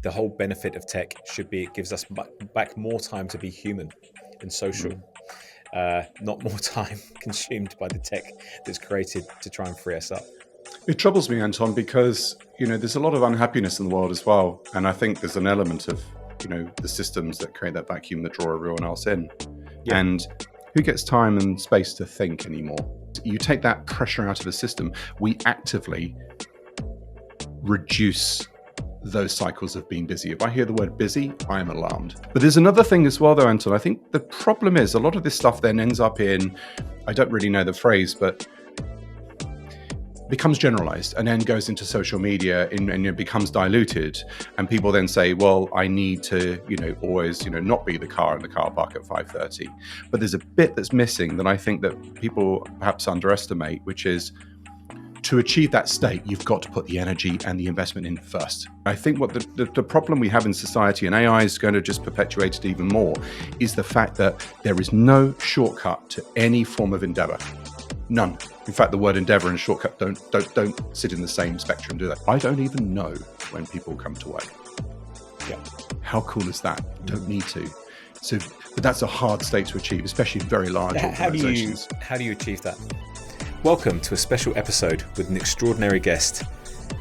the whole benefit of tech should be it gives us back more time to be human and social, not more time consumed by the tech that's created to try and free us up. It troubles me, Anton, because there's a lot of unhappiness in the world as well, and I think there's an element of the systems that create that vacuum that draw everyone else in, and who gets time and space to think anymore? You take that pressure out of the system, we actively reduce those cycles of being busy. If I hear the word busy, I am alarmed. But there's another thing as well, though, Anton. I think the problem is a lot of this stuff then ends up in, I don't really know the phrase, but becomes generalized and then goes into social media and it becomes diluted. And people then say, well, I need to, always, not be the car in the car park at 5:30. But there's a bit that's missing that I think that people perhaps underestimate, which is to achieve that state, you've got to put the energy and the investment in first. I think what the problem we have in society, and AI is going to just perpetuate it even more, is the fact that there is no shortcut to any form of endeavor. None. In fact, the word endeavor and shortcut don't sit in the same spectrum, do they? I don't even know when people come to work. Yeah. How cool is that? Don't need to. So, but that's a hard state to achieve, especially in very large organizations. How do you achieve that? Welcome to a special episode with an extraordinary guest.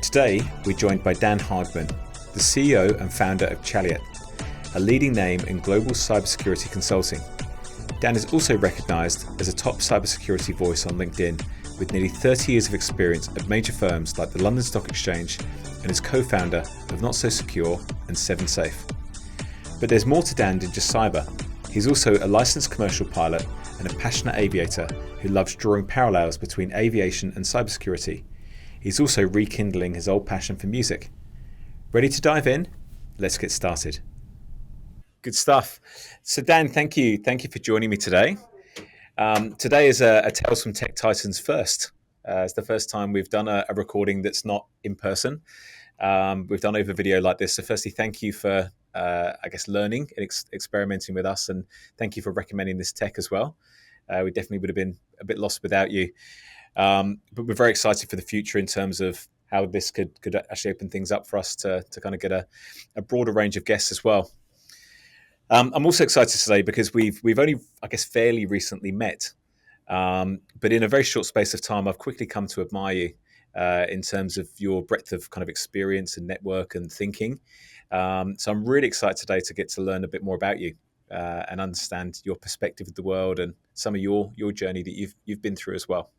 Today, we're joined by Dan Haagman, the CEO and founder of Chaleit, a leading name in global cybersecurity consulting. Dan is also recognized as a top cybersecurity voice on LinkedIn with nearly 30 years of experience at major firms like the London Stock Exchange and is co-founder of Not So Secure and 7Safe. But there's more to Dan than just cyber. He's also a licensed commercial pilot and a passionate aviator who loves drawing parallels between aviation and cybersecurity. He's also rekindling his old passion for music. Ready to dive in? Let's get started. Good stuff. So Dan, thank you for joining me today. Today is a Tales from Tech Titans first. It's the first time we've done a recording that's not in person. We've done over video like this. So firstly, thank you for, learning and experimenting with us. And thank you for recommending this tech as well. We definitely would have been a bit lost without you. But we're very excited for the future in terms of how this could actually open things up for us to kind of get a broader range of guests as well. I'm also excited today because we've only, fairly recently met. But in a very short space of time, I've quickly come to admire you in terms of your breadth of kind of experience and network and thinking. So I'm really excited today to get to learn a bit more about you and understand your perspective of the world and some of your journey that you've been through as well.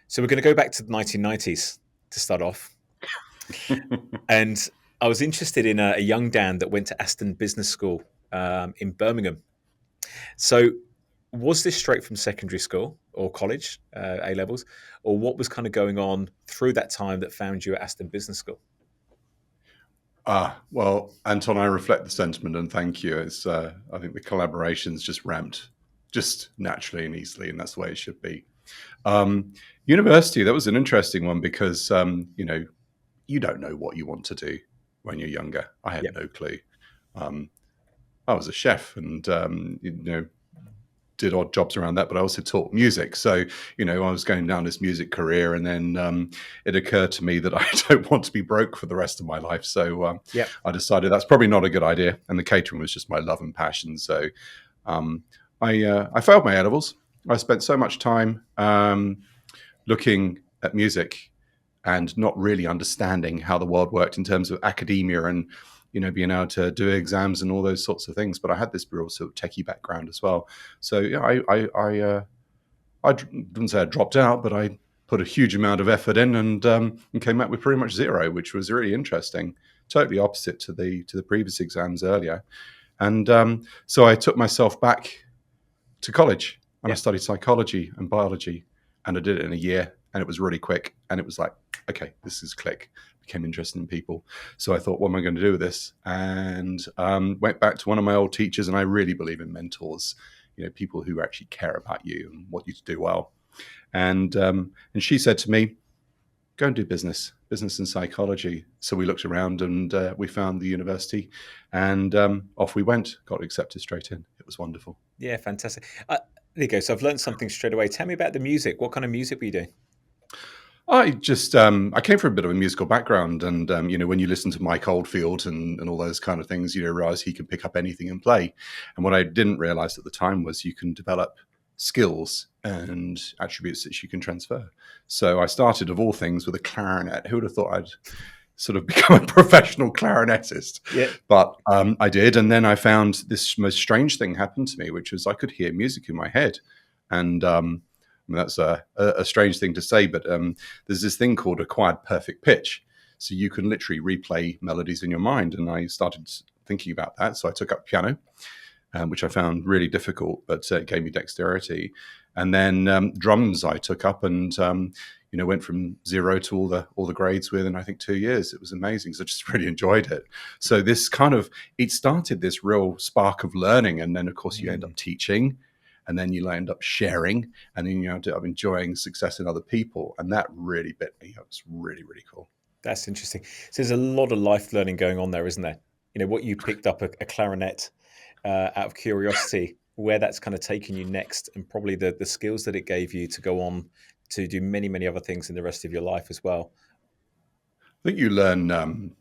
So we're going to go back to the 1990s to start off. And I was interested in a young Dan that went to Aston Business School in Birmingham. So was this straight from secondary school or college, A-levels, or what was kind of going on through that time that found you at Aston Business School? Well, Anton, I reflect the sentiment and thank you. It's, I think the collaboration's just ramped just naturally and easily, and that's the way it should be. University, that was an interesting one because, you don't know what you want to do when you're younger. I had no clue. I was a chef and, did odd jobs around that, but I also taught music. So, I was going down this music career and then it occurred to me that I don't want to be broke for the rest of my life. So I decided that's probably not a good idea. And the catering was just my love and passion. So I failed my A-levels. I spent so much time looking at music and not really understanding how the world worked in terms of academia and being able to do exams and all those sorts of things. But I had this real sort of techie background as well. So I wouldn't say I dropped out, but I put a huge amount of effort in and came out with pretty much zero, which was really interesting. Totally opposite to the previous exams earlier. And so I took myself back to college and I studied psychology and biology, and I did it in a year, and it was really quick. And it was like, okay, this is click. Became interested in people. So I thought, what am I going to do with this? And went back to one of my old teachers, and I really believe in mentors, people who actually care about you and want you to do well. And she said to me, go and do business and psychology. So we looked around and we found the university, and off we went, got accepted straight in. It was wonderful. Yeah, fantastic. There you go. So I've learned something straight away. Tell me about the music. What kind of music were you doing? I just I came from a bit of a musical background, and when you listen to Mike Oldfield and all those kind of things, realize he can pick up anything and play. And what I didn't realize at the time was you can develop skills and attributes that you can transfer. So I started, of all things, with a clarinet. Who would have thought I'd sort of become a professional clarinetist? Yeah. But I did, and then I found this most strange thing happened to me, which was I could hear music in my head, and that's a strange thing to say, but there's this thing called acquired perfect pitch. So you can literally replay melodies in your mind. And I started thinking about that. So I took up piano, which I found really difficult, but it gave me dexterity. And then drums I took up and, went from zero to all the grades within, I think, 2 years. It was amazing. So I just really enjoyed it. So this it started this real spark of learning. And then, of course, you end up teaching. And then you end up sharing, and then you end up enjoying success in other people. And that really bit me. It was really, really cool. That's interesting. So there's a lot of life learning going on there, isn't there? What you picked up a clarinet out of curiosity, where that's kind of taken you next, and probably the skills that it gave you to go on to do many, many other things in the rest of your life as well. I think you learn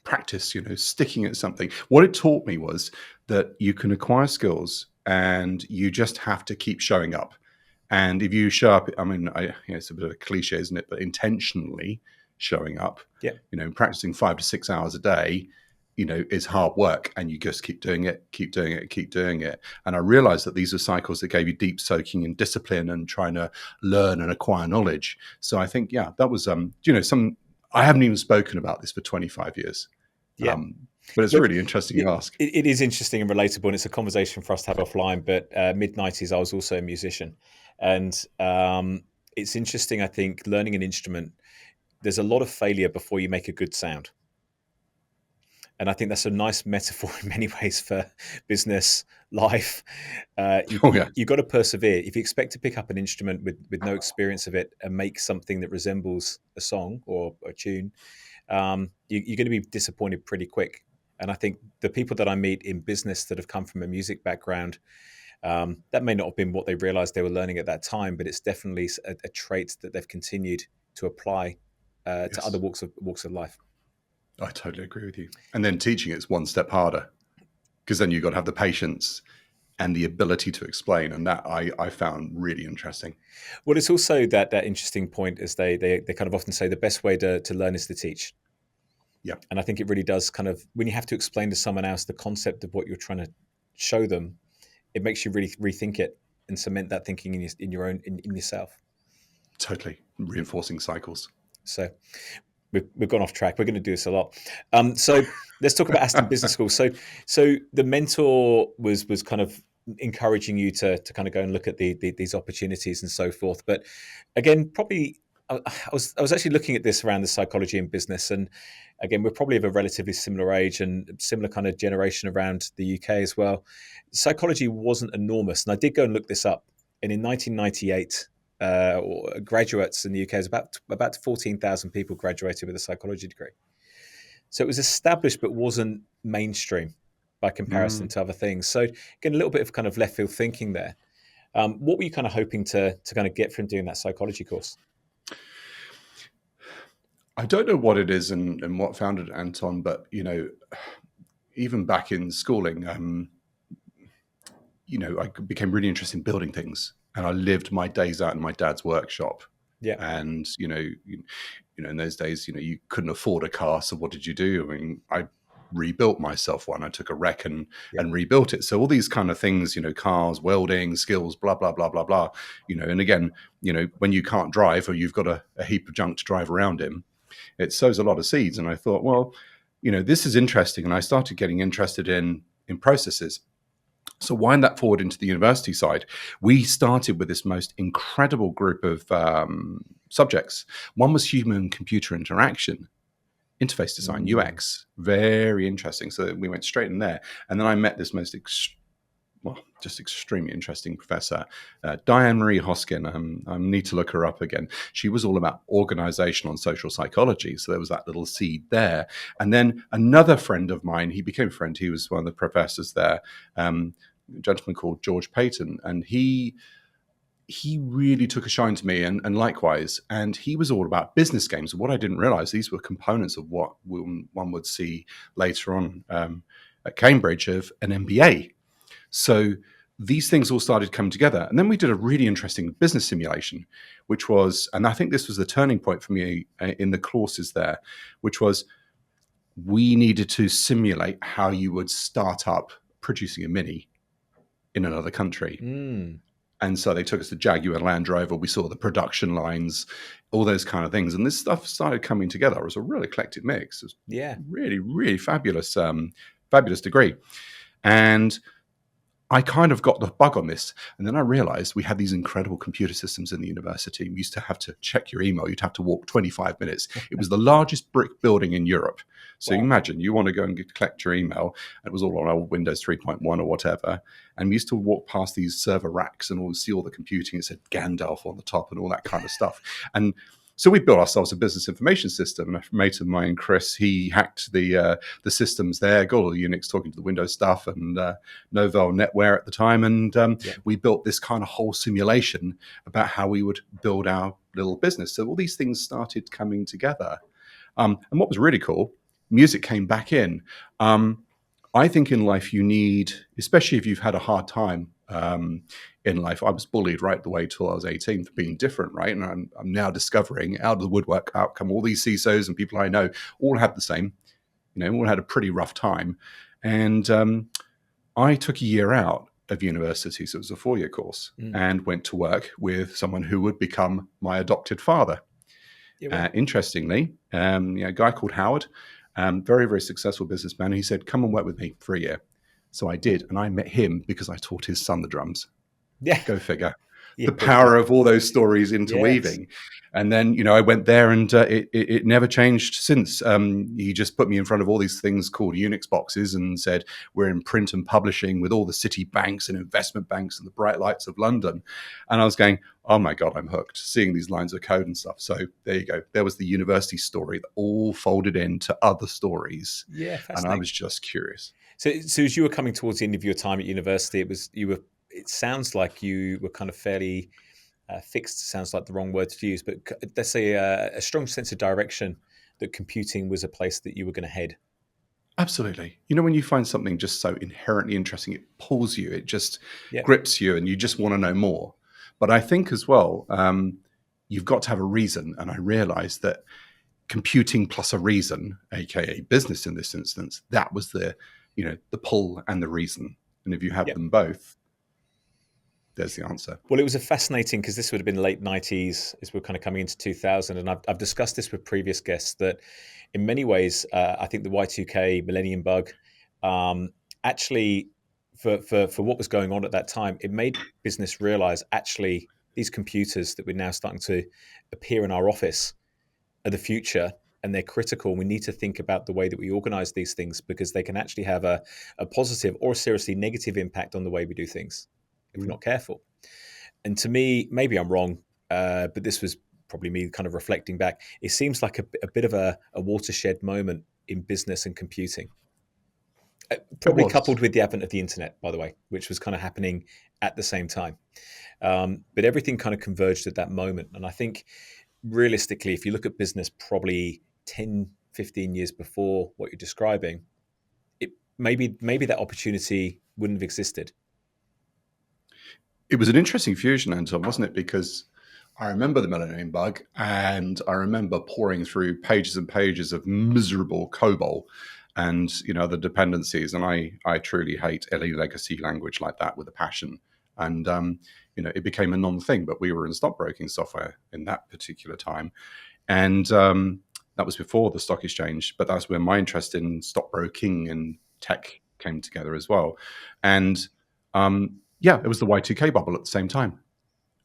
practice, sticking at something. What it taught me was that you can acquire skills and you just have to keep showing up. And if you show up, I mean, it's a bit of a cliche, isn't it? But intentionally showing up, practicing 5 to 6 hours a day, is hard work, and you just keep doing it, keep doing it, keep doing it. And I realized that these are cycles that gave you deep soaking and discipline and trying to learn and acquire knowledge. So I think, that was, I haven't even spoken about this for 25 years. Yeah. But it's really interesting you ask. It is interesting and relatable, and it's a conversation for us to have offline. But mid-90s, I was also a musician. And it's interesting, I think, learning an instrument, there's a lot of failure before you make a good sound. And I think that's a nice metaphor in many ways for business, life. You've got to persevere. If you expect to pick up an instrument with no experience of it and make something that resembles a song or a tune, you're going to be disappointed pretty quick. And I think the people that I meet in business that have come from a music background, that may not have been what they realized they were learning at that time, but it's definitely a trait that they've continued to apply to other walks of life. I totally agree with you. And then teaching it's one step harder, because then you've got to have the patience and the ability to explain. And that I found really interesting. Well, it's also that interesting point, as they kind of often say, the best way to learn is to teach. Yeah. And I think it really does kind of, when you have to explain to someone else the concept of what you're trying to show them, it makes you really rethink it and cement that thinking in yourself. Totally. Reinforcing cycles. So we've gone off track. We're going to do this a lot. So let's talk about Aston Business School. So the mentor was kind of encouraging you to kind of go and look at these opportunities and so forth. But again, probably I was actually looking at this around the psychology in business, and again, we're probably of a relatively similar age and similar kind of generation around the UK as well. Psychology wasn't enormous, and I did go and look this up. And in 1998, graduates in the UK, is about 14,000 people graduated with a psychology degree. So it was established, but wasn't mainstream by comparison to other things. So again, a little bit of kind of left field thinking there. What were you kind of hoping to kind of get from doing that psychology course? I don't know what it is and what founded Anton, but even back in schooling, I became really interested in building things, and I lived my days out in my dad's workshop. Yeah. And in those days, you couldn't afford a car, so what did you do? I mean, I rebuilt myself one. I took a wreck and rebuilt it. So all these kind of things, cars, welding, skills, blah blah blah blah blah. And again, when you can't drive or you've got a heap of junk to drive around in, it sows a lot of seeds. And I thought, well, this is interesting. And I started getting interested in processes. So wind that forward into the university side. We started with this most incredible group of subjects. One was human-computer interaction, interface design, UX. Very interesting. So we went straight in there. And then I met this just extremely interesting professor, Diane Marie Hoskin. I need to look her up again. She was all about organizational and social psychology. So there was that little seed there. And then another friend of mine, he became a friend. He was one of the professors there, a gentleman called George Payton. And he he really took a shine to me, and likewise. And he was all about business games. What I didn't realize, these were components of what one would see later on at Cambridge of an MBA. So these things all started coming together. And then we did a really interesting business simulation, which was, and I think this was the turning point for me in the courses there, which was we needed to simulate how you would start up producing a Mini in another country. And so they took us to Jaguar Land Rover. We saw the production lines, all those kind of things. And this stuff started coming together. It was a real eclectic mix. It was really, really fabulous, fabulous degree. And I kind of got the bug on this. And then I realized we had these incredible computer systems in the university. We used to have to check your email. You'd have to walk 25 minutes. It was the largest brick building in Europe. So you imagine you want to go and collect your email. It was all on old Windows 3.1 or whatever. And we used to walk past these server racks and see all the computing. It said Gandalf on the top and all that kind of stuff. And so we built ourselves a business information system. A mate of mine, Chris, he hacked the systems there, got all the Unix talking to the Windows stuff and Novell NetWare at the time. And we built this kind of whole simulation about how we would build our little business. So all these things started coming together. And what was really cool, music came back in. I think in life you need, especially if you've had a hard time in life. I was bullied right the way till I was 18 for being different, right? And I'm now discovering out of the woodwork outcome, all these CISOs and people I know all had the same, all had a pretty rough time. And I took a year out of university, so it was a 4-year course, and went to work with someone who would become my adopted father. Interestingly, a guy called Howard, very, very successful businessman. He said, come and work with me for a year. So I did. And I met him because I taught his son the drums. Yeah. Go figure. The power of all those stories interweaving. Yes. And then, I went there and it never changed since. He just put me in front of all these things called Unix boxes and said, we're in print and publishing with all the city banks and investment banks and the bright lights of London. And I was going, oh my God, I'm hooked, seeing these lines of code and stuff. So there you go. There was the university story that all folded into other stories. Yeah, fascinating. And I was just curious. So as you were coming towards the end of your time at university, it sounds like you were kind of fairly fixed. Sounds like the wrong word to use, but let's say a strong sense of direction that computing was a place that you were going to head. Absolutely. When you find something just so inherently interesting, it pulls you, it just grips you, and you just want to know more. But I think as well, you've got to have a reason. And I realized that computing plus a reason, aka business in this instance, that was the pull and the reason. And if you have them both, there's the answer. Well, it was a fascinating, because this would have been late 90s as we're kind of coming into 2000. And I've discussed this with previous guests that in many ways, I think the Y2K millennium bug actually for what was going on at that time, it made business realize actually these computers that we're now starting to appear in our office are the future. And they're critical. We need to think about the way that we organize these things, because they can actually have a positive or seriously negative impact on the way we do things if we're not careful. And to me, maybe I'm wrong, but this was probably me kind of reflecting back. It seems like a bit of a watershed moment in business and computing. Probably coupled with the advent of the internet, by the way, which was kind of happening at the same time. But everything kind of converged at that moment. And I think realistically, if you look at business probably 10, 15 years before what you're describing, maybe that opportunity wouldn't have existed. It was an interesting fusion, Anton, wasn't it? Because I remember the millennium bug, and I remember pouring through pages and pages of miserable COBOL and the dependencies. And I truly hate any legacy language like that with a passion. And it became a non-thing. But we were in stockbroking software in that particular time, and that was before the stock exchange. But that's where my interest in stockbroking and tech came together as well. And it was the Y2K bubble at the same time,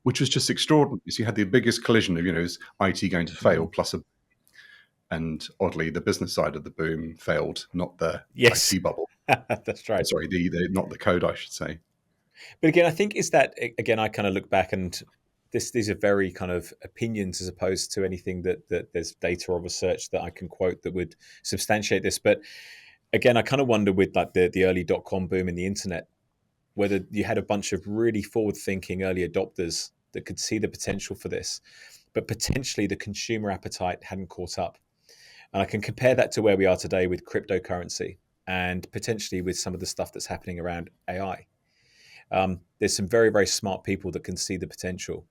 which was just extraordinary. So you had the biggest collision of, is IT going to fail plus and oddly, the business side of the boom failed, not the IT bubble. That's right. Sorry, not the code, I should say. But again, I think again, I kind of look back, and these are very kind of opinions as opposed to anything that there's data or research that I can quote that would substantiate this. But again, I kind of wonder with like the early .com boom in the internet, whether you had a bunch of really forward-thinking early adopters that could see the potential for this, but potentially the consumer appetite hadn't caught up. And I can compare that to where we are today with cryptocurrency and potentially with some of the stuff that's happening around AI. There's some very, very smart people that can see the potential,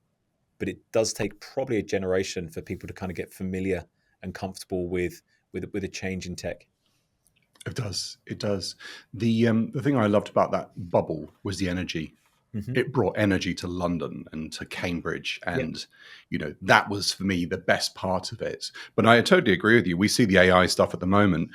but it does take probably a generation for people to kind of get familiar and comfortable with a change in tech. It does. It does. The thing I loved about that bubble was the energy. Mm-hmm. It brought energy to London and to Cambridge, and that was for me the best part of it. But I totally agree with you. We see the AI stuff at the moment.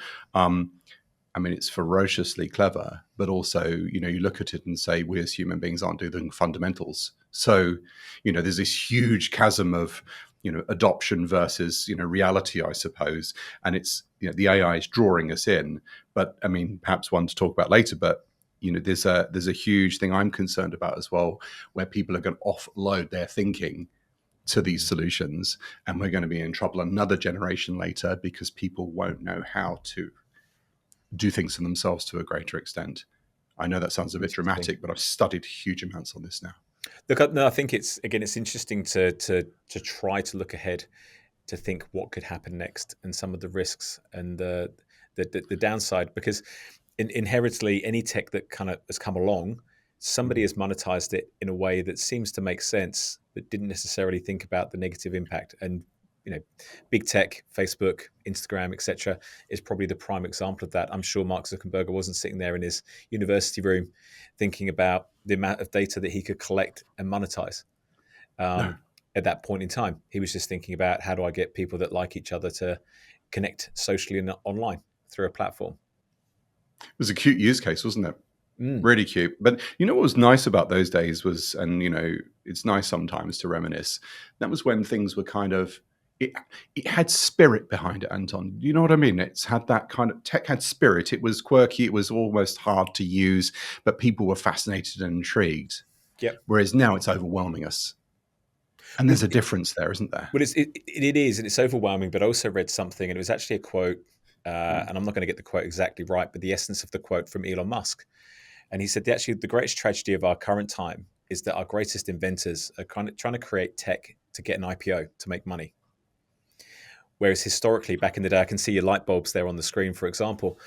I mean, it's ferociously clever, but also, you look at it and say, we as human beings aren't doing fundamentals. So, there's this huge chasm of, adoption versus, reality, I suppose. And it's, the AI is drawing us in. But I mean, perhaps one to talk about later, but, there's a huge thing I'm concerned about as well, where people are going to offload their thinking to these solutions. And we're going to be in trouble another generation later because people won't know how to do things for themselves to a greater extent. I know that sounds a bit dramatic, but I've studied huge amounts on this now. Look, no, I think it's interesting to try to look ahead, to think what could happen next and some of the risks and the downside, because inherently any tech that kind of has come along, somebody has monetized it in a way that seems to make sense, but didn't necessarily think about the negative impact. And big tech, Facebook, Instagram, etc., is probably the prime example of that. I'm sure Mark Zuckerberg wasn't sitting there in his university room thinking about the amount of data that he could collect and monetize. No. At that point in time, he was just thinking about, how do I get people that like each other to connect socially and online through a platform? It was a cute use case, wasn't it? Really cute. But what was nice about those days was, and it's nice sometimes to reminisce, that was when things were kind of, it had spirit behind it, Anton. You know what I mean? It's had that kind of, tech had spirit. It was quirky. It was almost hard to use, but people were fascinated and intrigued. Yep. Whereas now it's overwhelming us. And there's a difference there, isn't there? Well, it is, and it's overwhelming, but I also read something, and it was actually a quote, and I'm not going to get the quote exactly right, but the essence of the quote from Elon Musk. And he said, actually, the greatest tragedy of our current time is that our greatest inventors are kind of trying to create tech to get an IPO, to make money. Whereas historically, back in the day, I can see your light bulbs there on the screen, for example.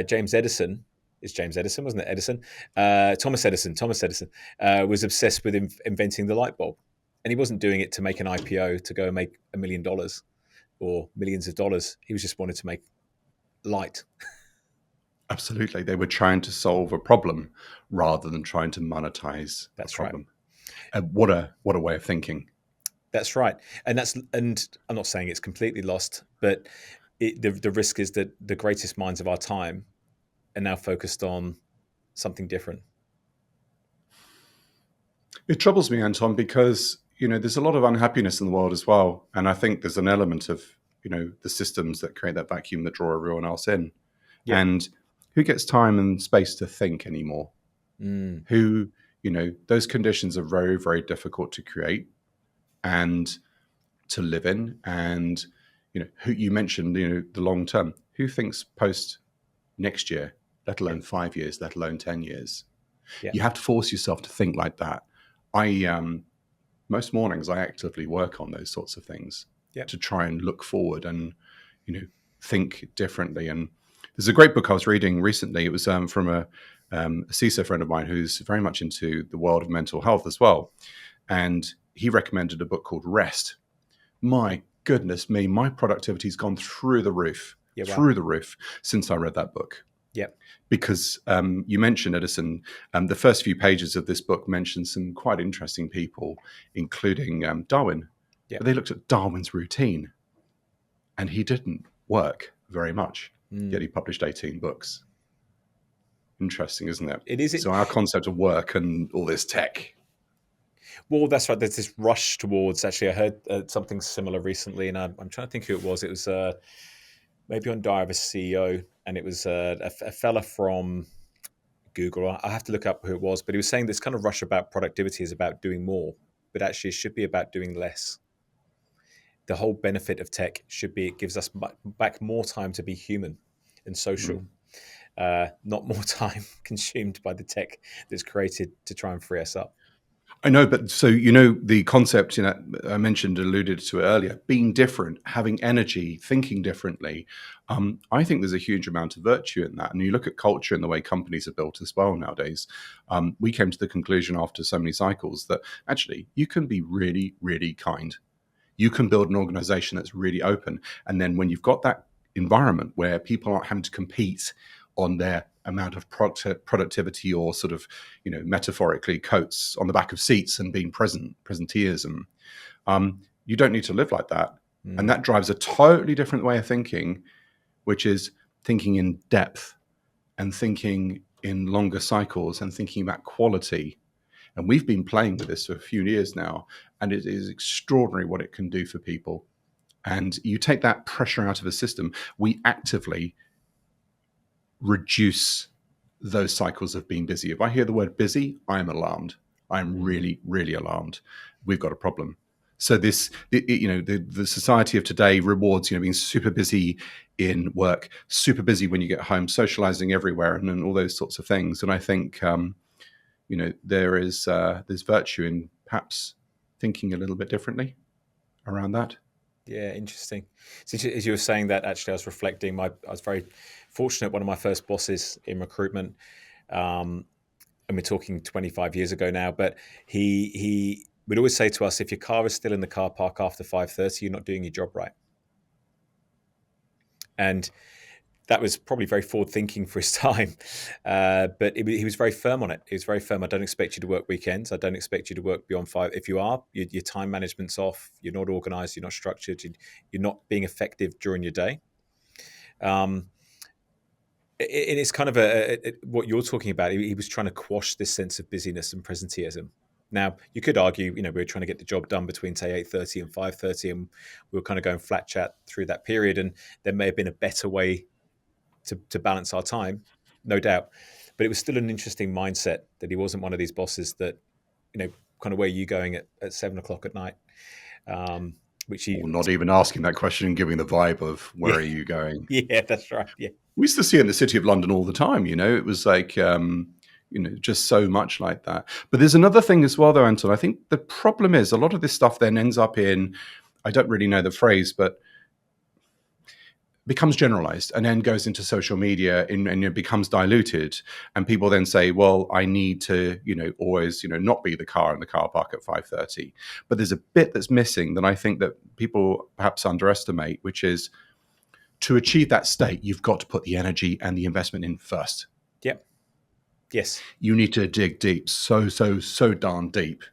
James Edison, wasn't it Edison? Thomas Edison was obsessed with inventing the light bulb. And he wasn't doing it to make an IPO, to go and make $1 million or millions of dollars. He was just wanted to make light. Absolutely. They were trying to solve a problem rather than trying to monetize a problem. Right. What a way of thinking. That's right. And I'm not saying it's completely lost, but the risk is that the greatest minds of our time are now focused on something different. It troubles me, Anton, because, there's a lot of unhappiness in the world as well. And I think there's an element of, the systems that create that vacuum that draw everyone else in. Yeah. And who gets time and space to think anymore? Who, those conditions are very, very difficult to create and to live in. And, who you mentioned, the long term, who thinks post next year, let alone 5 years, let alone 10 years? Yeah. You have to force yourself to think like that. Most mornings I actively work on those sorts of things to try and look forward and, think differently. And there's a great book I was reading recently. It was from a CISO friend of mine who's very much into the world of mental health as well. And he recommended a book called Rest. My goodness me, my productivity's gone through the roof, the roof since I read that book. Yeah. Because you mentioned Edison. The first few pages of this book mentioned some quite interesting people, including Darwin. Yep. But they looked at Darwin's routine, and he didn't work very much. Yet he published 18 books. Interesting, isn't it? It is. So our concept of work and all this tech. Well, that's right. There's this rush towards. Actually, I heard something similar recently, and I'm trying to think who it was. It was maybe on Diary of a CEO, and it was a fella from Google. I have to look up who it was, but he was saying this kind of rush about productivity is about doing more, but actually it should be about doing less. The whole benefit of tech should be it gives us back more time to be human and social, not more time consumed by the tech that's created to try and free us up. I know, but so the concept I mentioned, alluded to it earlier, being different, having energy, thinking differently. I think there's a huge amount of virtue in that. And you look at culture and the way companies are built as well nowadays. We came to the conclusion after so many cycles that actually you can be really, really kind. You can build an organization that's really open. And then when you've got that environment where people aren't having to compete on their amount of productivity, or sort of, metaphorically, coats on the back of seats and being presenteeism, you don't need to live like that. And that drives a totally different way of thinking, which is thinking in depth and thinking in longer cycles and thinking about quality. And we've been playing with this for a few years now, and it is extraordinary what it can do for people. And you take that pressure out of a system, we actively reduce those cycles of being busy. If I hear the word busy, I am alarmed. I'm really, really alarmed. We've got a problem. So the society of today rewards, being super busy in work, super busy when you get home, socializing everywhere, and all those sorts of things. And I think, there's virtue in perhaps thinking a little bit differently around that. Yeah, interesting. So as you were saying that, actually, I was reflecting. I was very fortunate. One of my first bosses in recruitment, and we're talking 25 years ago now, but he would always say to us, if your car is still in the car park after 5:30, you're not doing your job right. And that was probably very forward thinking for his time. But he was very firm on it. He was very firm. I don't expect you to work weekends. I don't expect you to work beyond 5. If you are, your time management's off. You're not organized. You're not structured. You're not being effective during your day. It's kind of what you're talking about. He was trying to quash this sense of busyness and presenteeism. Now, you could argue, we were trying to get the job done between, say, 8:30 and 5:30, and we were kind of going flat chat through that period. And there may have been a better way to balance our time, no doubt. But it was still an interesting mindset that he wasn't one of these bosses that, kind of where are you going at 7:00 at night? Or not even asking that question and giving the vibe of where are you going? Yeah, that's right. Yeah. We used to see it in the City of London all the time, it was like, just so much like that. But there's another thing as well, though, Anton. I think the problem is a lot of this stuff then ends up in, I don't really know the phrase, but becomes generalized and then goes into social media and it becomes diluted. And people then say, well, I need to, always, not be the car in the car park at 5:30. But there's a bit that's missing that I think that people perhaps underestimate, which is to achieve that state, you've got to put the energy and the investment in first. Yep. Yes. You need to dig deep, so darn deep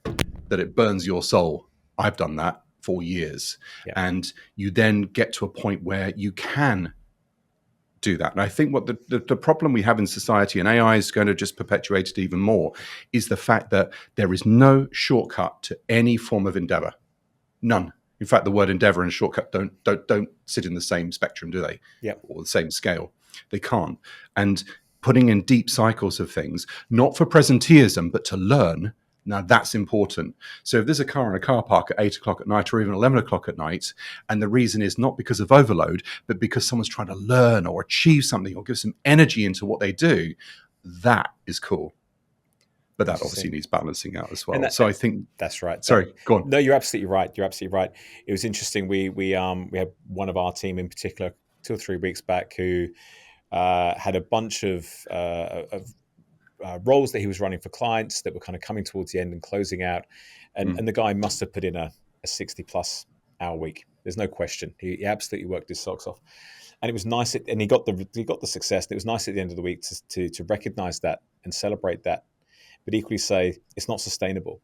that it burns your soul. I've done that for years. Yeah. And you then get to a point where you can do that. And I think what the problem we have in society, and AI is going to just perpetuate it even more, is the fact that there is no shortcut to any form of endeavor. None. In fact, the word endeavor and shortcut don't sit in the same spectrum, do they? Yeah. Or the same scale. They can't. And putting in deep cycles of things, not for presenteeism, but to learn. Now that's important. So if there's a car in a car park at 8:00 at night or even 11:00 at night, and the reason is not because of overload, but because someone's trying to learn or achieve something or give some energy into what they do, that is cool. But that obviously needs balancing out as well. So I think that's right. Sorry, go on. No, you're absolutely right. You're absolutely right. It was interesting. We had one of our team in particular 2 or 3 weeks back who had a bunch of roles that he was running for clients that were kind of coming towards the end and closing out, and the guy must have put in a 60+ hour week. There's no question. He absolutely worked his socks off, and it was nice. And he got the success. And it was nice at the end of the week to recognize that and celebrate that. But equally say it's not sustainable.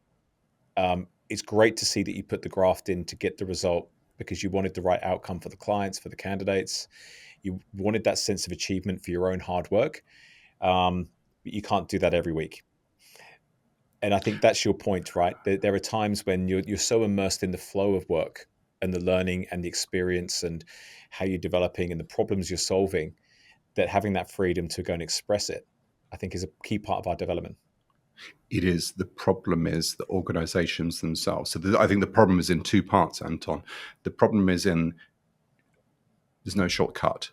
It's great to see that you put the graft in to get the result because you wanted the right outcome for the clients, for the candidates. You wanted that sense of achievement for your own hard work. But you can't do that every week. And I think that's your point, right? There are times when you're so immersed in the flow of work and the learning and the experience and how you're developing and the problems you're solving that having that freedom to go and express it, I think is a key part of our development. It is. The problem is the organizations themselves. So I think the problem is in 2 parts, Anton. The problem is in there's no shortcut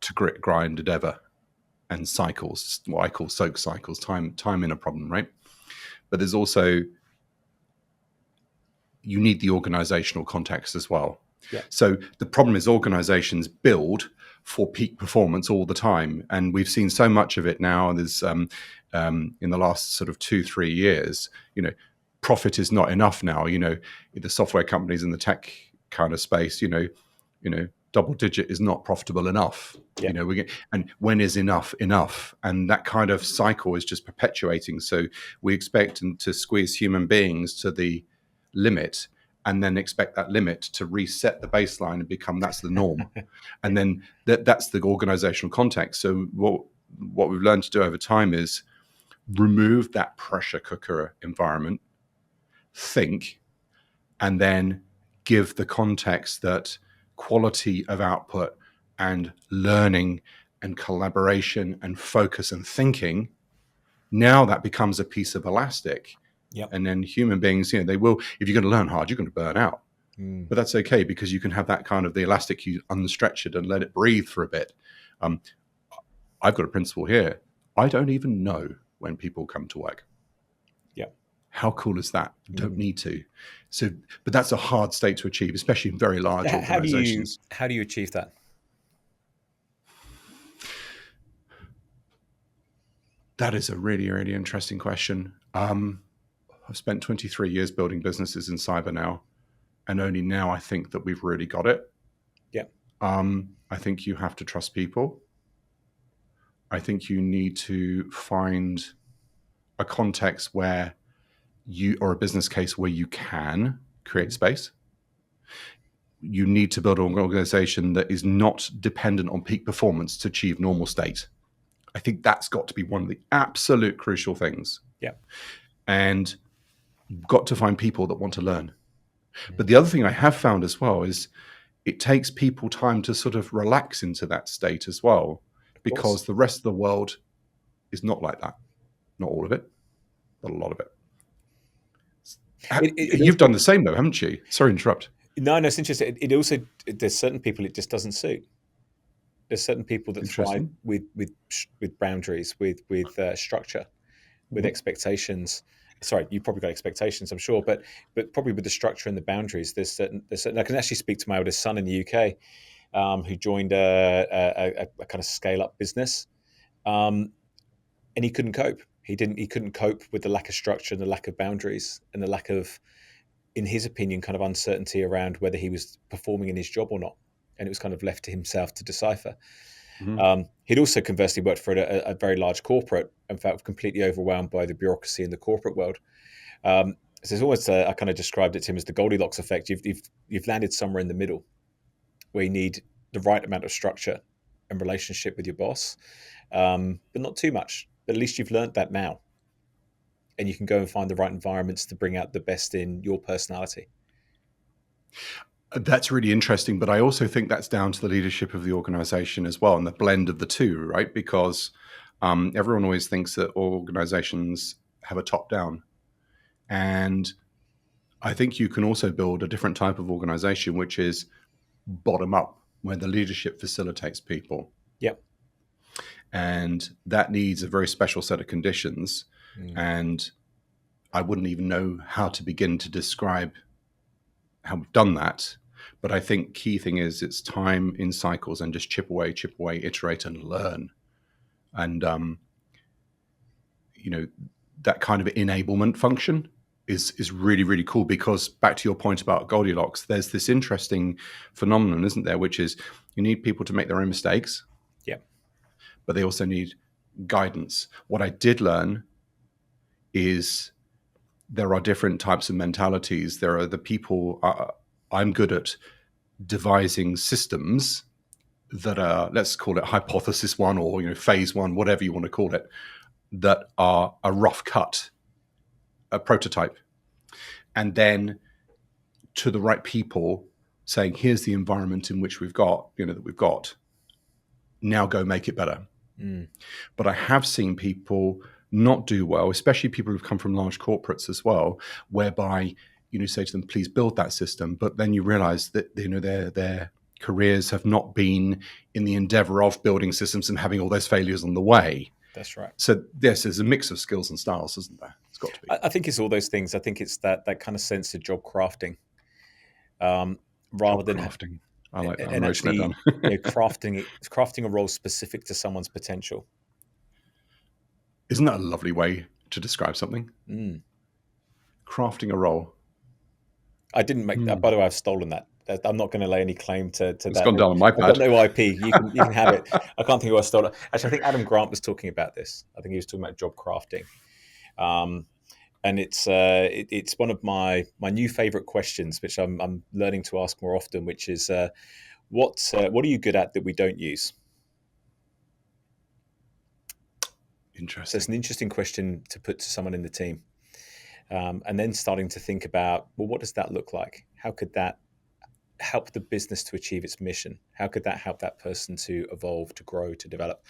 to grit, grind, endeavor, and cycles, what I call soak cycles, time in a problem, right? But there's also you need the organizational context as well. Yeah. So the problem is organizations build for peak performance all the time. And we've seen so much of it now. There's in the last sort of 2-3 years, profit is not enough now. The software companies in the tech kind of space, double digit is not profitable enough. Yeah. And when is enough? And that kind of cycle is just perpetuating. So we expect to squeeze human beings to the limit, and then expect that limit to reset the baseline and become that's the norm. And then that's the organizational context. So what we've learned to do over time is remove that pressure cooker environment, think, and then give the context that quality of output and learning and collaboration and focus and thinking, now that becomes a piece of elastic. Yep. And then human beings, they will, if you're going to learn hard, you're going to burn out. But that's okay, because you can have that kind of the elastic, you unstretch it and let it breathe for a bit. I've got a principle here. I don't even know when people come to work. Yeah. How cool is that? Don't need to. So, but that's a hard state to achieve, especially in very large organizations. How do you achieve that? That is a really, really interesting question. I've spent 23 years building businesses in cyber now, and only now I think that we've really got it. Yeah. I think you have to trust people. I think you need to find a context or a business case where you can create space. You need to build an organization that is not dependent on peak performance to achieve normal state. I think that's got to be one of the absolute crucial things. Yeah. And you've got to find people that want to learn. But the other thing I have found as well is it takes people time to sort of relax into that state as well, because the rest of the world is not like that. Not all of it, but a lot of it. You've done the same though, haven't you? Sorry to interrupt. No, it's interesting. It also, there's certain people it just doesn't suit. There's certain people that thrive with boundaries, with structure, with expectations. Sorry, you probably got expectations, I'm sure, but probably with the structure and the boundaries, there's certain. I can actually speak to my eldest son in the UK, who joined a kind of scale up business, and he couldn't cope. He couldn't cope with the lack of structure and the lack of boundaries and the lack of, in his opinion, kind of uncertainty around whether he was performing in his job or not. And it was kind of left to himself to decipher. He'd also conversely worked for a very large corporate and felt completely overwhelmed by the bureaucracy in the corporate world. So it's almost, I kind of described it to him as the Goldilocks effect. You've landed somewhere in the middle where you need the right amount of structure and relationship with your boss, but not too much. But at least you've learned that now. And you can go and find the right environments to bring out the best in your personality. That's really interesting, but I also think that's down to the leadership of the organization as well, and the blend of the two, right? Because everyone always thinks that organizations have a top down. And I think you can also build a different type of organization, which is bottom up, where the leadership facilitates people. Yep. And that needs a very special set of conditions. And I wouldn't even know how to begin to describe how we've done that. But I think key thing is it's time in cycles and just chip away, iterate and learn. And, that kind of enablement function is really, really cool, because back to your point about Goldilocks, there's this interesting phenomenon, isn't there? Which is you need people to make their own mistakes. Yeah. But they also need guidance. What I did learn is there are different types of mentalities. There are the people, I'm good at devising systems that are, let's call it hypothesis one or phase one, whatever you want to call it, that are a rough cut, a prototype. And then to the right people saying, here's the environment in which we've got, that we've got. Now go make it better. But I have seen people not do well, especially people who've come from large corporates as well, whereby say to them, please build that system, but then you realize that their careers have not been in the endeavor of building systems and having all those failures on the way. That's right. So yes, there's a mix of skills and styles, isn't there? It's got to be. I think it's all those things. I think it's that kind of sense of job crafting, rather Job than crafting. I like that. I'm and writing actually that down. crafting a role specific to someone's potential. Isn't that a lovely way to describe something? Mm. Crafting a role. I didn't make that. By the way, I've stolen that. I'm not going to lay any claim to It's that. gone down on my I've got pad. no IP. You can have it. I can't think who I stole it. Actually, I think Adam Grant was talking about this. I think he was talking about job crafting, and it's one of my new favorite questions, which I'm learning to ask more often. Which is, what are you good at that we don't use? Interesting. So it's an interesting question to put to someone in the team. And then starting to think about, well, what does that look like? How could that help the business to achieve its mission? How could that help that person to evolve, to grow, to develop?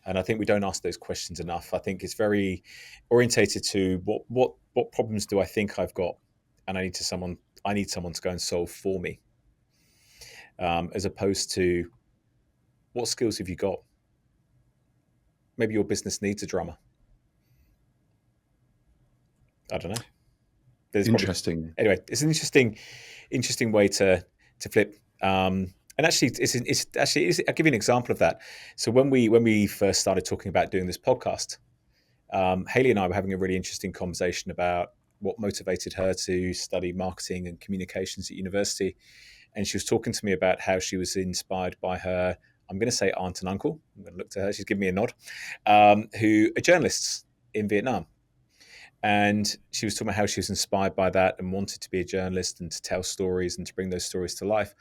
And I think we don't ask those questions enough. I think it's very orientated to what problems do I think I've got, and I need someone to go and solve for me, as opposed to what skills have you got? Maybe your business needs a drummer. I don't know. Interesting. Anyway, it's an interesting way to flip. And actually, I'll give you an example of that. So when we first started talking about doing this podcast, Haley and I were having a really interesting conversation about what motivated her to study marketing and communications at university. And she was talking to me about how she was inspired by her, I'm going to say aunt and uncle. I'm going to look to her. She's giving me a nod. Who are journalists in Vietnam. And she was talking about how she was inspired by that and wanted to be a journalist and to tell stories and to bring those stories to life.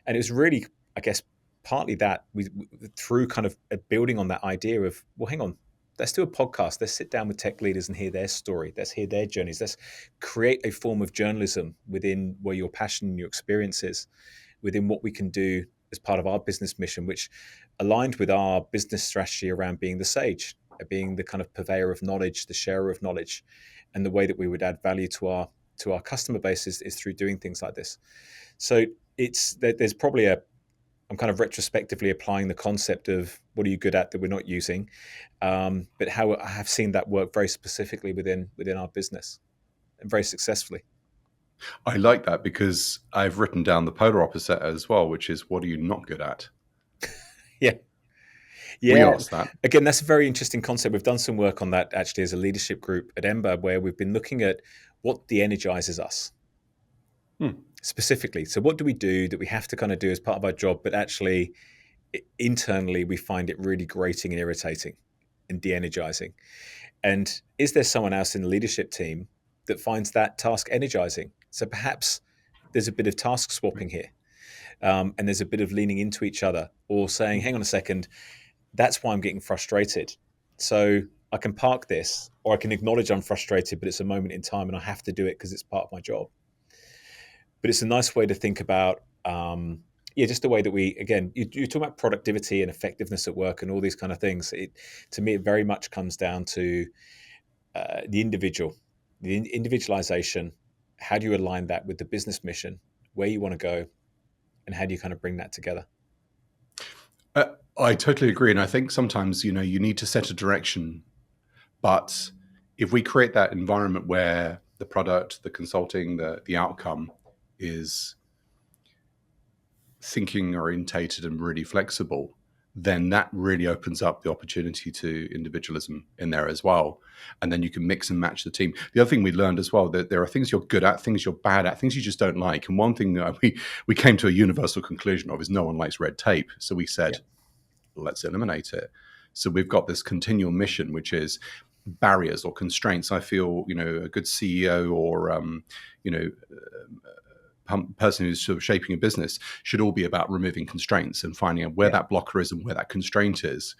And it was really, I guess, partly that we through kind of building on that idea of, well, hang on, let's do a podcast. Let's sit down with tech leaders and hear their story. Let's hear their journeys. Let's create a form of journalism within where your passion and your experience is, within what we can do as part of our business mission, which aligned with our business strategy around being the sage, being the kind of purveyor of knowledge, the sharer of knowledge, and the way that we would add value to our customer base is through doing things like this. So there's probably I'm kind of retrospectively applying the concept of what are you good at that we're not using, but how I have seen that work very specifically within our business and very successfully. I like that because I've written down the polar opposite as well, which is what are you not good at? Yeah. We asked that. Again, that's a very interesting concept. We've done some work on that actually as a leadership group at Ember, where we've been looking at what de-energizes us specifically. So what do we do that we have to kind of do as part of our job, but actually internally we find it really grating and irritating and de-energizing? And is there someone else in the leadership team that finds that task energizing? So perhaps there's a bit of task swapping here, and there's a bit of leaning into each other or saying, hang on a second, that's why I'm getting frustrated. So I can park this, or I can acknowledge I'm frustrated, but it's a moment in time and I have to do it because it's part of my job. But it's a nice way to think about, just the way that we, again, you talk about productivity and effectiveness at work and all these kind of things. To me, it very much comes down to the individual, the individualization. How do you align that with the business mission, where you want to go, and how do you kind of bring that together? I totally agree. And I think sometimes, you need to set a direction. But if we create that environment where the product, the consulting, the outcome is thinking orientated and really flexible, then that really opens up the opportunity to individualism in there as well. And then you can mix and match the team. The other thing we learned as well, that there are things you're good at, things you're bad at, things you just don't like. And one thing that we came to a universal conclusion of is no one likes red tape. So we said, let's eliminate it. So we've got this continual mission, which is barriers or constraints. I feel, a good CEO or, person who's sort of shaping a business should all be about removing constraints and finding out where that blocker is and where that constraint is.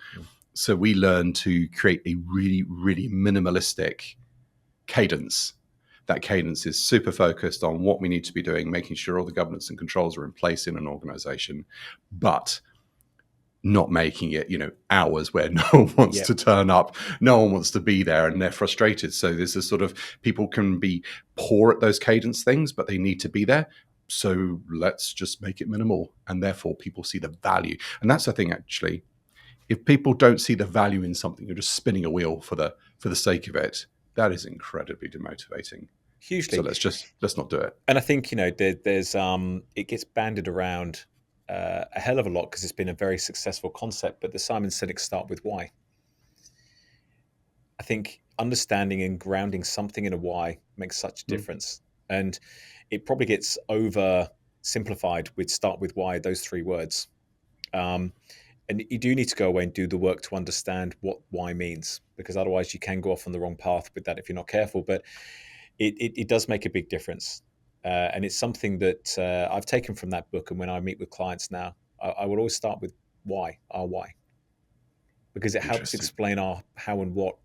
So we learn to create a really, really minimalistic cadence. That cadence is super focused on what we need to be doing, making sure all the governance and controls are in place in an organization, but not making it, hours where no one wants to turn up, no one wants to be there, and they're frustrated. So there's a sort of, people can be poor at those cadence things, but they need to be there. So let's just make it minimal. And therefore people see the value. And that's the thing, actually. If people don't see the value in something, you're just spinning a wheel for the sake of it. that is incredibly demotivating. Hugely. So let's not do it. And I think, there's it gets banded around a hell of a lot because it's been a very successful concept. But the Simon Sinek start with why. I think understanding and grounding something in a why makes such a difference. And it probably gets oversimplified with start with why, those three words. And you do need to go away and do the work to understand what why means, because otherwise you can go off on the wrong path with that if you're not careful. But it does make a big difference. And it's something that I've taken from that book. And when I meet with clients now, I will always start with why, our why, because it helps explain our how and what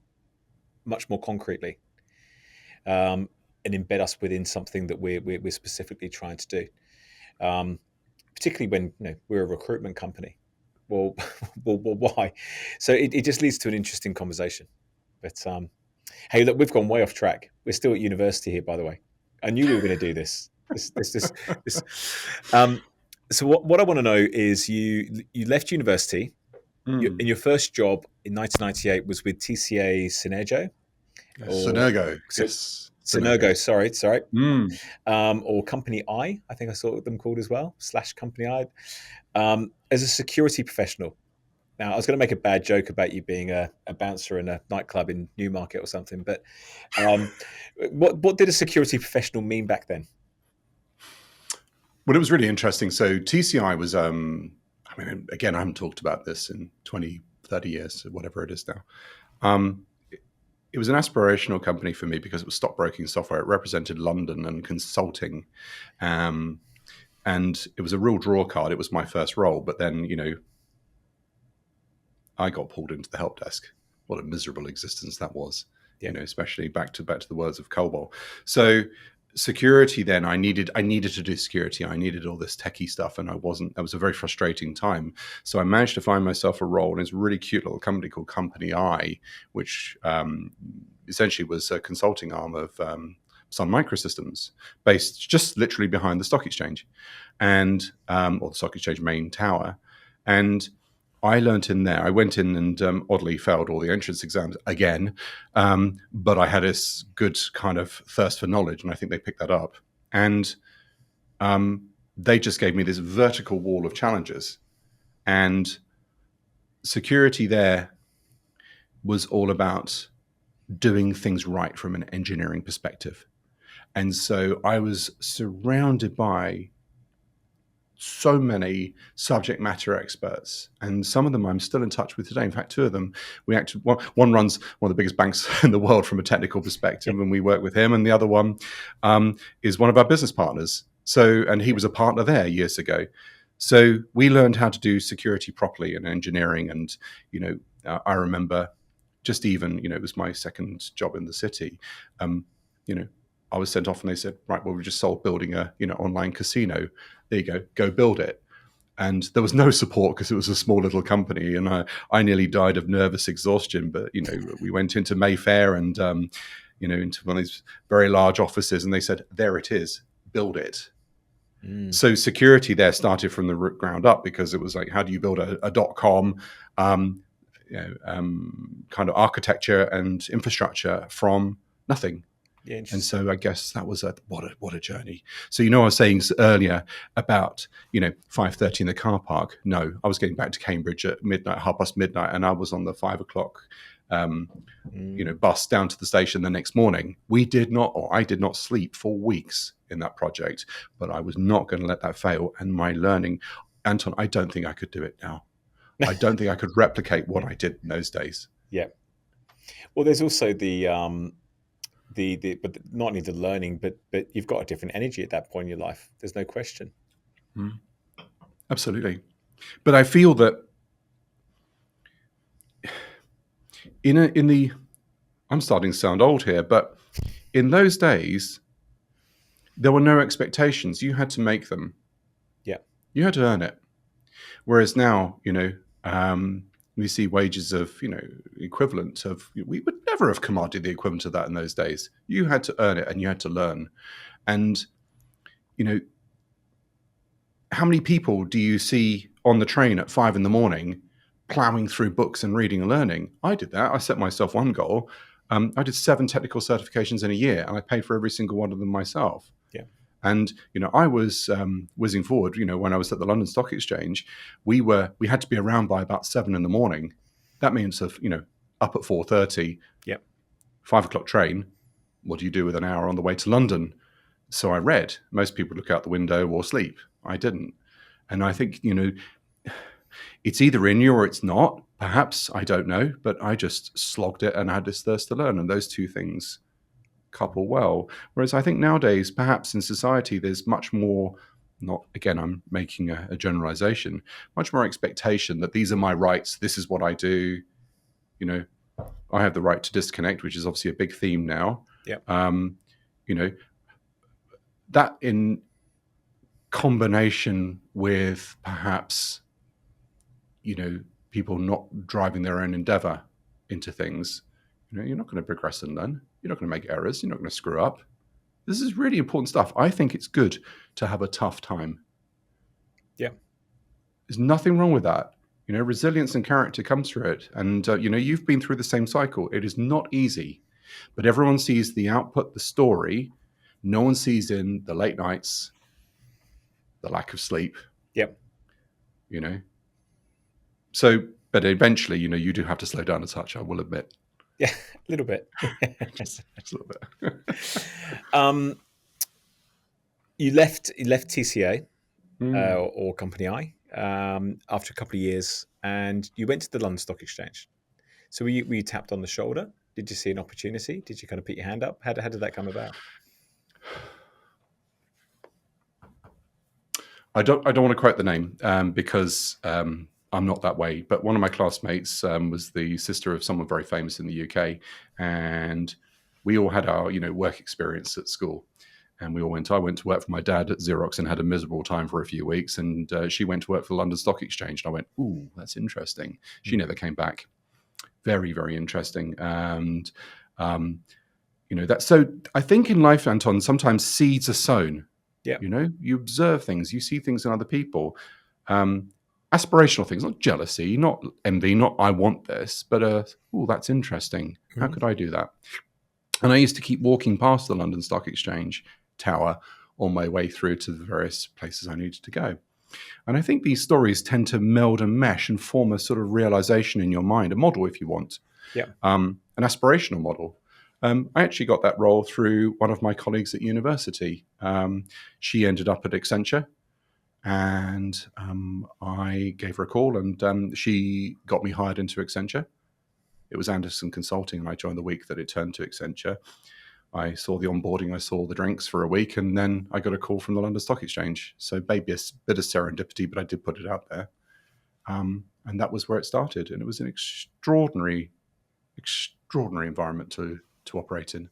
much more concretely, and embed us within something that we're specifically trying to do. Particularly when we're a recruitment company. Well, why? So it just leads to an interesting conversation. But hey, look, we've gone way off track. We're still at university here, by the way. I knew we were going to do this. So what I want to know is you left university. And your first job in 1998 was with TCA Synergo. Synergo, yes. Synergo, sorry. Or Company I think I saw them called as well, / Company I, as a security professional. Now, I was going to make a bad joke about you being a bouncer in a nightclub in Newmarket or something, but what did a security professional mean back then? Well, it was really interesting. So TCI was, again, I haven't talked about this in 20, 30 years, or whatever it is now. It was an aspirational company for me because it was stockbroking software. It represented London and consulting. And it was a real draw card. It was my first role. But then, I got pulled into the help desk. What a miserable existence that was, especially back to the words of COBOL. So security, then I needed to do security. I needed all this techie stuff, and that was a very frustrating time. So I managed to find myself a role in this really cute little company called Company I, which essentially was a consulting arm of Sun Microsystems, based just literally behind the stock exchange, and or the stock exchange main tower. And I learnt in there. I went in and oddly failed all the entrance exams again, but I had this good kind of thirst for knowledge, and I think they picked that up. And they just gave me this vertical wall of challenges. And security there was all about doing things right from an engineering perspective. And so I was surrounded by so many subject matter experts, and some of them I'm still in touch with today. In fact, two of them, one runs one of the biggest banks in the world from a technical perspective, and we work with him, and the other one is one of our business partners. And he was a partner there years ago. So we learned how to do security properly in engineering, and I remember just even it was my second job in the city. I was sent off and they said, right, well, we just sold building a online casino. There you go build it. And there was no support because it was a small little company, and I nearly died of nervous exhaustion. But we went into Mayfair and into one of these very large offices, and they said, there it is, build it. So security there started from the ground up, because it was like, how do you build a .com kind of architecture and infrastructure from nothing? Yeah, and so I guess that was what a journey. So I was saying earlier about 5:30 in the car park. No, I was getting back to Cambridge at midnight, midnight, and I was on the 5 o'clock bus down to the station the next morning. I did not sleep for weeks in that project, but I was not going to let that fail. And my learning, Anton, I don't think I could do it now. I don't think I could replicate what I did in those days. Yeah. Well, there's also but not only the learning, but you've got a different energy at that point in your life. There's no question. Absolutely. But I feel that I'm starting to sound old here, but in those days, there were no expectations. You had to make them. Yeah. You had to earn it. Whereas now, we see wages of, equivalent of, we would never have commanded the equivalent of that in those days. You had to earn it and you had to learn. And, how many people do you see on the train at 5 a.m, plowing through books and reading and learning? I did that. I set myself one goal. I did 7 technical certifications in a year, and I paid for every single one of them myself. Yeah. And I was whizzing forward. When I was at the London Stock Exchange, we had to be around by about 7 in the morning. That means up at 4:30. Yeah. 5 o'clock train. What do you do with an hour on the way to London? So I read. Most people look out the window or sleep. I didn't. And I think, it's either in you or it's not. Perhaps, I don't know. But I just slogged it and had this thirst to learn. And those two things couple well. Whereas I think nowadays, perhaps in society, there's much more, not, again, I'm making a generalization, much more expectation that these are my rights. This is what I do. I have the right to disconnect, which is obviously a big theme now. Yeah. That in combination with perhaps, people not driving their own endeavor into things, you're not going to progress and learn. You're not going to make errors. You're not going to screw up. This is really important stuff. I think it's good to have a tough time. Yeah. There's nothing wrong with that. Resilience and character comes through it. And, you've been through the same cycle. It is not easy, but everyone sees the output, the story. No one sees in the late nights, the lack of sleep. Yep. So, but eventually, you do have to slow down a touch, I will admit. Yeah, a little bit. just a little bit. You left TCA or Company I after a couple of years, and you went to the London Stock Exchange. So were you tapped on the shoulder? Did you see an opportunity? Did you kind of put your hand up? How did that come about? I don't want to quote the name because I'm not that way. But one of my classmates was the sister of someone very famous in the UK, and we all had our work experience at school. And I went to work for my dad at Xerox and had a miserable time for a few weeks. And she went to work for the London Stock Exchange. And I went, ooh, that's interesting. She never came back. Very, very interesting. And, that's so I think in life, Anton, sometimes seeds are sown. Yeah. You observe things, you see things in other people. Aspirational things, not jealousy, not envy, not I want this, but, oh, that's interesting. How could I do that? And I used to keep walking past the London Stock Exchange tower on my way through to the various places I needed to go. And I think these stories tend to meld and mesh and form a sort of realization in your mind, a model if you want, an aspirational model. I actually got that role through one of my colleagues at university. She ended up at Accenture, and I gave her a call, and she got me hired into Accenture. It was Anderson Consulting, and I joined the week that it turned to Accenture. I saw the onboarding, I saw the drinks for a week, and then I got a call from the London Stock Exchange. So maybe a bit of serendipity, but I did put it out there. And that was where it started. And it was an extraordinary environment to operate in.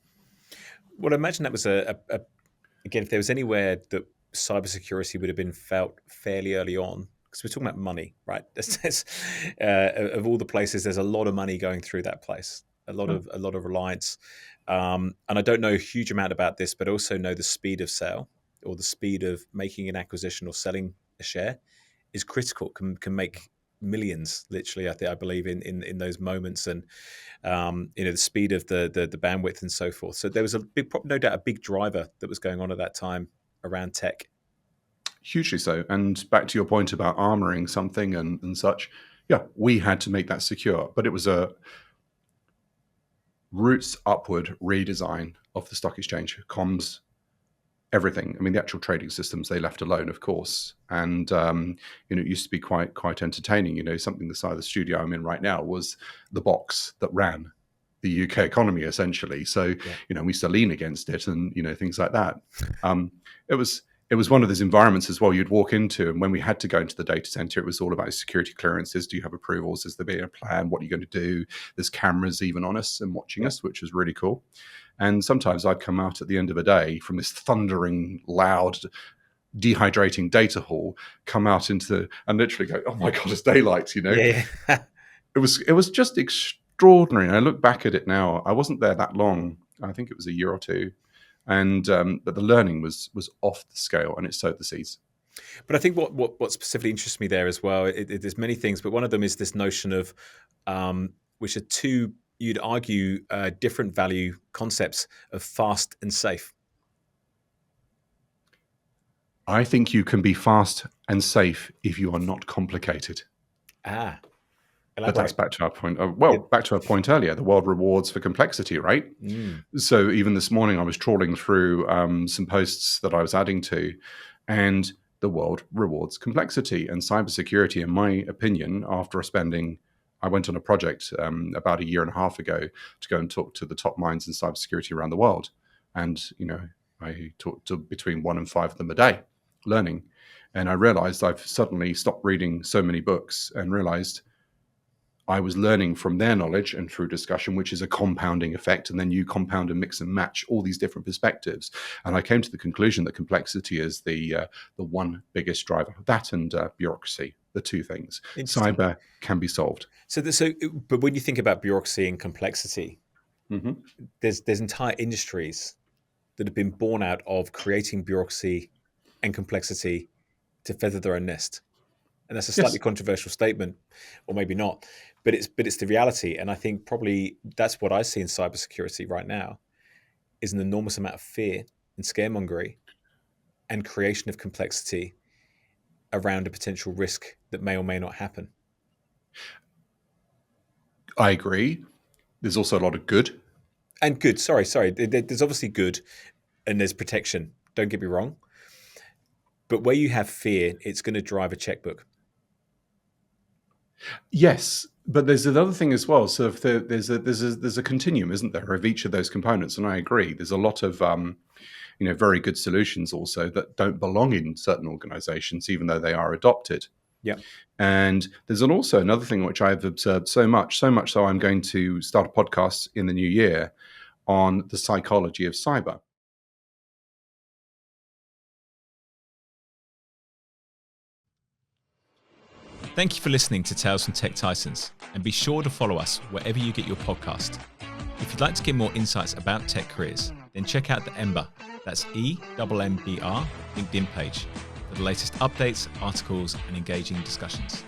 Well, I imagine that was again, if there was anywhere that cybersecurity would have been felt fairly early on, because we're talking about money, right? Of all the places, there's a lot of money going through that place, a lot of reliance. And I don't know a huge amount about this, but I also know the speed of sale or the speed of making an acquisition or selling a share is critical. Can make millions, literally. I believe in those moments, and the speed of the bandwidth and so forth. So there was no doubt a big driver that was going on at that time around tech. Hugely so. And back to your point about armoring something and such, we had to make that secure, but it was a roots upward redesign of the stock exchange, comms, everything. I mean, the actual trading systems they left alone, of course. And it used to be quite entertaining. Something the size of the studio I'm in right now was the box that ran the UK economy, essentially. So we used to lean against it, and things like that. It was one of those environments as well you'd walk into, and when we had to go into the data center, it was all about security clearances. Do you have approvals? Is there a plan? What are you going to do? There's cameras even on us and watching us, which is really cool. And sometimes I'd come out at the end of a day from this thundering, loud, dehydrating data hall, come out and literally go, oh my God, it's daylight, Yeah. It was just extraordinary. And I look back at it now, I wasn't there that long. I think it was a year or two. And but the learning was off the scale, and it sowed the seeds. But I think what specifically interests me there as well, there's many things, but one of them is this notion of which are two you'd argue different value concepts of fast and safe? I think you can be fast and safe if you are not complicated. Elaborate. But that's back to our point. Yeah. Back to our point earlier. The world rewards for complexity, right? So even this morning, I was trawling through some posts that I was adding to, and the world rewards complexity. And cybersecurity, in my opinion, I went on a project about 1.5 years ago to go and talk to the top minds in cybersecurity around the world. And, I talked to between 1 and 5 of them a day, learning. And I realized I've suddenly stopped reading so many books and realized I was learning from their knowledge and through discussion, which is a compounding effect. And then you compound and mix and match all these different perspectives. And I came to the conclusion that complexity is the one biggest driver. That and bureaucracy, the two things. Cyber can be solved. But when you think about bureaucracy and complexity, there's entire industries that have been born out of creating bureaucracy and complexity to feather their own nest. And that's a slightly controversial statement, or maybe not, but it's the reality. And I think probably that's what I see in cybersecurity right now is an enormous amount of fear and scaremongery and creation of complexity around a potential risk that may or may not happen. I agree. There's also a lot of good. And good, sorry. There's obviously good and there's protection. Don't get me wrong. But where you have fear, it's going to drive a checkbook. Yes, but there's another thing as well. So if there's a continuum, isn't there, of each of those components? And I agree. There's a lot of very good solutions also that don't belong in certain organizations, even though they are adopted. Yeah. And there's also another thing which I've observed so much so I'm going to start a podcast in the new year on the psychology of cyber. Thank you for listening to Tales from Tech Titans, and be sure to follow us wherever you get your podcast. If you'd like to get more insights about tech careers, then check out the Ember, that's EMMBR LinkedIn page for the latest updates, articles, and engaging discussions.